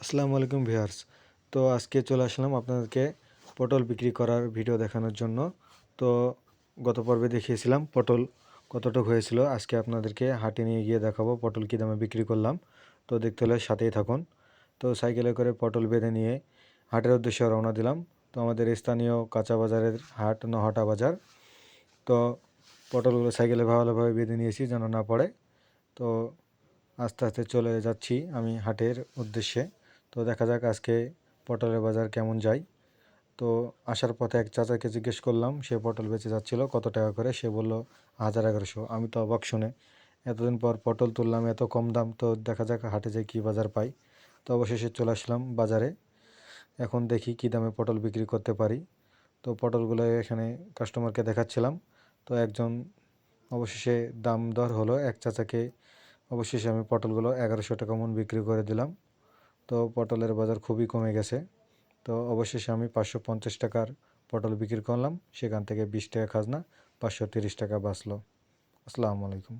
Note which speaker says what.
Speaker 1: আসসালামু আলাইকুম ভিউয়ার্স। তো আজকে চলে আসলাম আপনাদেরকে পটল বিক্রি করার ভিডিও দেখানোর জন্য। তো গত পর্বে দেখিয়েছিলাম পটল কতটুক হয়েছিল। আজকে আপনাদেরকে হাটে নিয়ে গিয়ে দেখাবো পটল কী দামে বিক্রি করলাম। তো দেখতে হলে সাথেই থাকুন। তো সাইকেলে করে পটল বেঁধে নিয়ে হাটের উদ্দেশ্যে রওনা দিলাম। তো আমাদের স্থানীয় কাঁচা বাজারের হাট নহাটা বাজার। তো পটলগুলো সাইকেলে ভালোভাবে বেঁধে নিয়েছি যেন না পড়ে। তো আস্তে আস্তে চলে যাচ্ছি আমি হাটের উদ্দেশ্যে। তো দেখা যাক আজকে পটলের বাজার কেমন যায়। তো আসার পথে এক চাচাকে জিজ্ঞেস করলাম, সে পটল বেচে যাচ্ছিল কত টাকা করে। সে বলল 1100। আমি তো অবাক শুনে, এতদিন পর পটল তুললাম, এত কম দাম। তো দেখা যাক হাটে যাই কী বাজার পাই। তো অবশেষে চলে আসলাম বাজারে। এখন দেখি কী দামে পটল বিক্রি করতে পারি। তো পটলগুলো এখানে কাস্টমারকে দেখাচ্ছিলাম। তো একজন অবশেষে দাম দর হলো, এক চাচাকে অবশেষে আমি পটলগুলো 1100 টাকা মন বিক্রি করে দিলাম। তো পটলের বাজার খুবই কমে গেছে। তো অবশেষে আমি 550 টাকার পটল বিক্রি করলাম। সেখান থেকে 20 টাকা খাজনা, 530 টাকা বাঁচলো। আসসালামু আলাইকুম।